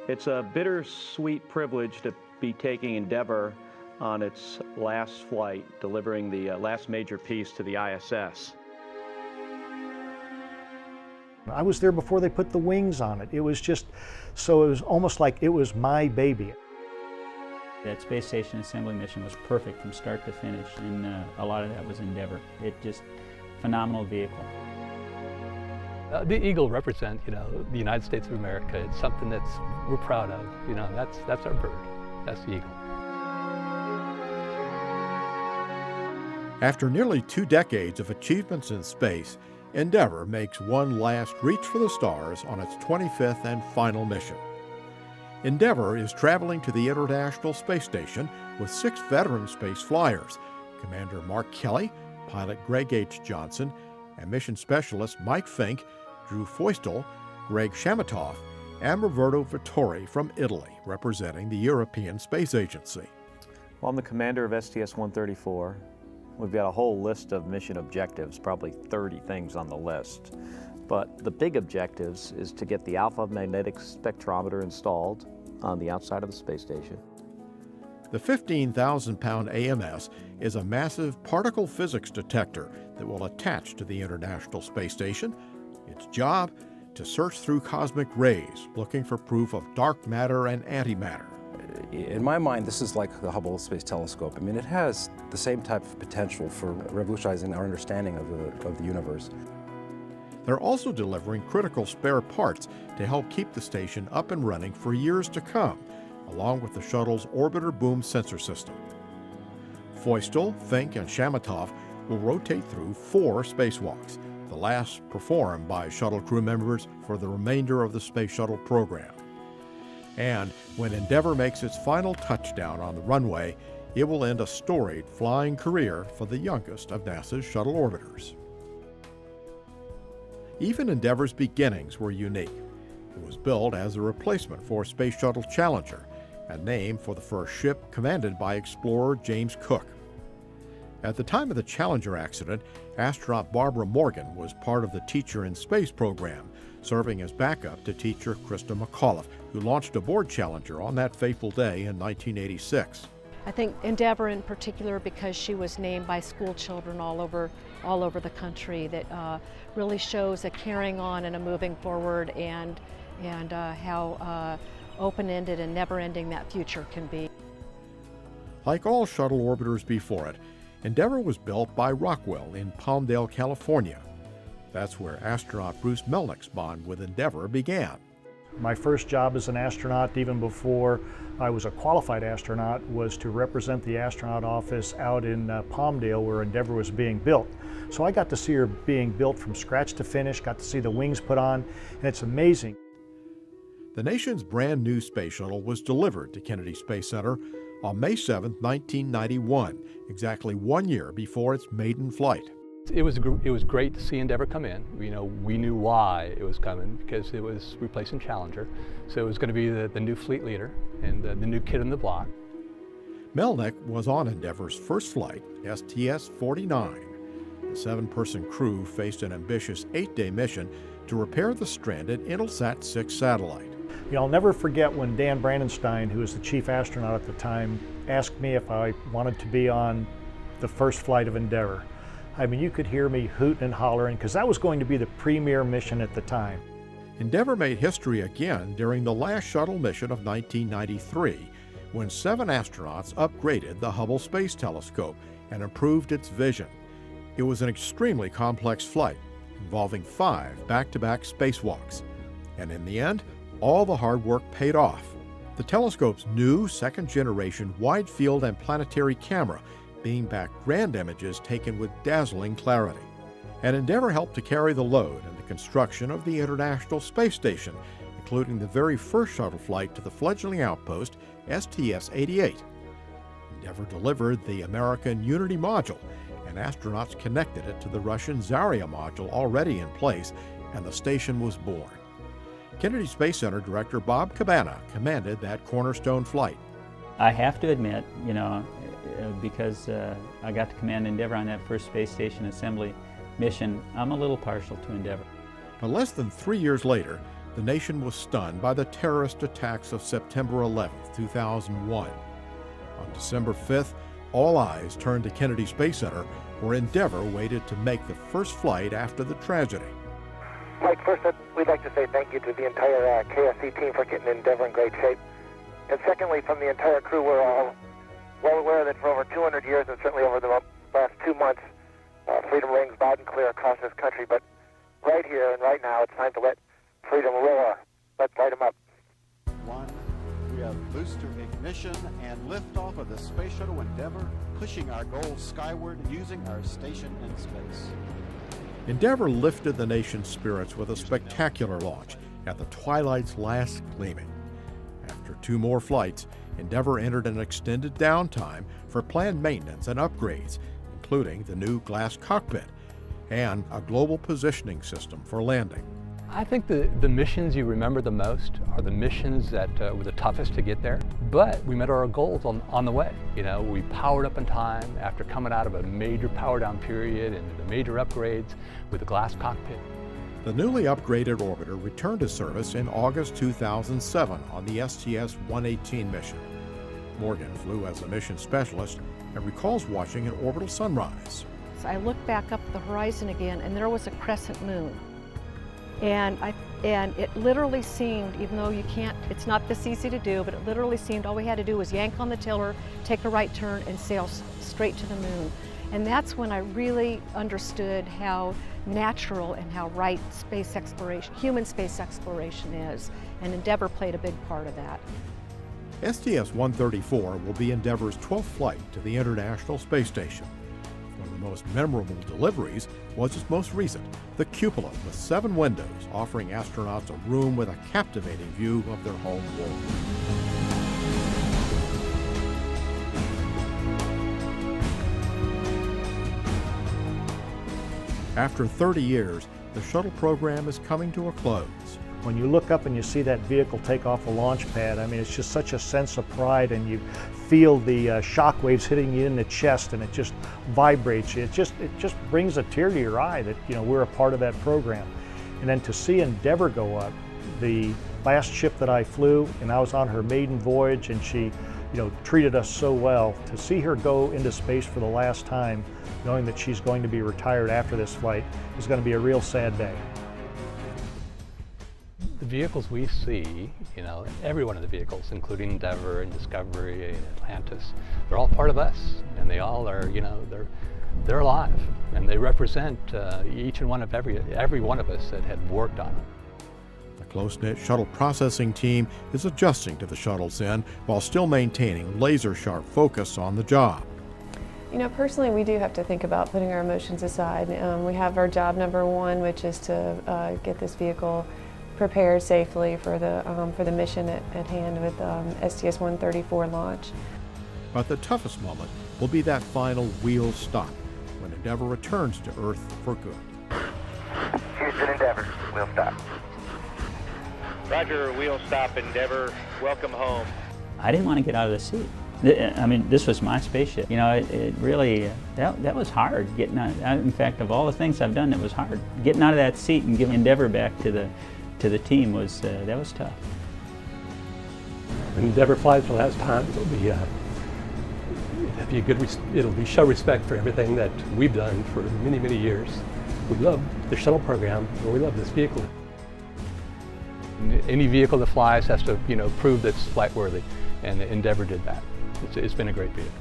It's a bittersweet privilege to be taking Endeavour on its last flight, delivering the last major piece to the ISS. I was there before they put the wings on it. It was just, so it was almost like it was my baby. That space station assembly mission was perfect from start to finish, and a lot of that was Endeavour. It just, phenomenal vehicle. The Eagle represents, the United States of America. It's something we're proud of. That's our bird. That's the Eagle. After nearly 2 decades of achievements in space, Endeavour makes one last reach for the stars on its 25th and final mission. Endeavour is traveling to the International Space Station with 6 veteran space flyers, Commander Mark Kelly, pilot Greg H. Johnson, and mission specialist Mike Fink, Drew Feustel, Greg Chamitoff, and Roberto Vittori from Italy, representing the European Space Agency. Well, I'm the commander of STS-134. We've got a whole list of mission objectives, probably 30 things on the list. But the big objectives is to get the alpha magnetic spectrometer installed on the outside of the space station. The 15,000-pound AMS is a massive particle physics detector that will attach to the International Space Station. Its job, to search through cosmic rays, looking for proof of dark matter and antimatter. In my mind, this is like the Hubble Space Telescope. I mean, it has the same type of potential for revolutionizing our understanding of the universe. They're also delivering critical spare parts to help keep the station up and running for years to come, along with the shuttle's orbiter boom sensor system. Feustel, Fink, and Chamitoff will rotate through 4 spacewalks, the last performed by shuttle crew members for the remainder of the Space Shuttle program. And when Endeavour makes its final touchdown on the runway, it will end a storied flying career for the youngest of NASA's shuttle orbiters. Even Endeavour's beginnings were unique. It was built as a replacement for Space Shuttle Challenger, and named for the first ship commanded by explorer James Cook. At the time of the Challenger accident, astronaut Barbara Morgan was part of the Teacher in Space program, serving as backup to teacher Krista McAuliffe, who launched aboard Challenger on that fateful day in 1986. I think Endeavour in particular, because she was named by school children all over the country, that really shows a carrying on and a moving forward, and how open-ended and never-ending that future can be. Like all shuttle orbiters before it, Endeavour was built by Rockwell in Palmdale, California. That's where astronaut Bruce Melnick's bond with Endeavour began. My first job as an astronaut, even before I was a qualified astronaut, was to represent the astronaut office out in Palmdale, where Endeavour was being built. So I got to see her being built from scratch to finish, got to see the wings put on, and it's amazing. The nation's brand new space shuttle was delivered to Kennedy Space Center on May 7, 1991, exactly 1 year before its maiden flight. It was great to see Endeavour come in. We knew why it was coming, because it was replacing Challenger. So it was going to be the new fleet leader and the new kid on the block. Melnick was on Endeavour's first flight, STS-49. The 7-person crew faced an ambitious 8-day mission to repair the stranded Intelsat 6 satellite. I'll never forget when Dan Brandenstein, who was the chief astronaut at the time, asked me if I wanted to be on the first flight of Endeavour. I mean, you could hear me hooting and hollering, because that was going to be the premier mission at the time. Endeavour made history again during the last shuttle mission of 1993, when 7 astronauts upgraded the Hubble Space Telescope and improved its vision. It was an extremely complex flight, involving 5 back-to-back spacewalks. And in the end, all the hard work paid off. The telescope's new second-generation wide-field and planetary camera beamed back grand images taken with dazzling clarity. And Endeavour helped to carry the load in the construction of the International Space Station, including the very first shuttle flight to the fledgling outpost, STS-88. Endeavour delivered the American Unity module, and astronauts connected it to the Russian Zarya module already in place, and the station was born. Kennedy Space Center Director Bob Cabana commanded that cornerstone flight. I have to admit, because I got to command Endeavour on that first space station assembly mission, I'm a little partial to Endeavour. But less than 3 years later, the nation was stunned by the terrorist attacks of September 11, 2001. On December 5th, all eyes turned to Kennedy Space Center, where Endeavour waited to make the first flight after the tragedy. Mike, first we'd like to say thank you to the entire KSC team for getting Endeavour in great shape. And secondly, from the entire crew, we're all well aware that for over 200 years, and certainly over the last 2 months, freedom rings loud and clear across this country. But right here and right now, it's time to let freedom roar. Let's light them up. 1, we have booster ignition and liftoff of the Space Shuttle Endeavour, pushing our goals skyward using our station in space. Endeavour lifted the nation's spirits with a spectacular launch at the twilight's last gleaming. After 2 more flights, Endeavour entered an extended downtime for planned maintenance and upgrades, including the new glass cockpit and a global positioning system for landing. I think the missions you remember the most are the missions that were the toughest to get there, but we met our goals on the way. You know, we powered up in time after coming out of a major power down period and the major upgrades with the glass cockpit. The newly upgraded orbiter returned to service in August 2007 on the STS-118 mission. Morgan flew as a mission specialist and recalls watching an orbital sunrise. So I looked back up at the horizon again, and there was a crescent moon. And it literally seemed, even though it's not this easy to do, but it literally seemed all we had to do was yank on the tiller, take a right turn, and sail straight to the moon. And that's when I really understood how natural and how right space exploration, human space exploration is. And Endeavour played a big part of that. STS-134 will be Endeavour's 12th flight to the International Space Station. One of the most memorable deliveries was its most recent, the cupola with 7 windows, offering astronauts a room with a captivating view of their home world. After 30 years, the shuttle program is coming to a close. When you look up and you see that vehicle take off the launch pad, I mean, it's just such a sense of pride, and you feel the shock waves hitting you in the chest, and it just vibrates you. It just brings a tear to your eye that, you know, we're a part of that program. And then to see Endeavour go up, the last ship that I flew, and I was on her maiden voyage, and she, you know, treated us so well. To see her go into space for the last time, knowing that she's going to be retired after this flight, is going to be a real sad day. The vehicles we see, you know, every one of the vehicles, including Endeavour and Discovery and Atlantis, they're all part of us, and they all are, you know, they're alive, and they represent each and one of every one of us that had worked on them. The close-knit shuttle processing team is adjusting to the shuttle's end while still maintaining laser-sharp focus on the job. You know, personally, we do have to think about putting our emotions aside. We have our job number 1, which is to get this vehicle prepared safely for the mission at hand with STS-134 launch. But the toughest moment will be that final wheel stop when Endeavour returns to Earth for good. Houston Endeavour, we'll stop. Roger, wheel stop, Endeavour. Welcome home. I didn't want to get out of the seat. I mean, this was my spaceship. You know, it really, that was hard getting out. In fact, of all the things I've done, it was hard. Getting out of that seat and giving Endeavour back to the team was, that was tough. When Endeavour flies for the last time, it'll be show respect for everything that we've done for many, many years. We love the shuttle program, and we love this vehicle. Any vehicle that flies has to, you know, prove that it's flight worthy, and Endeavour did that. It's been a great vehicle.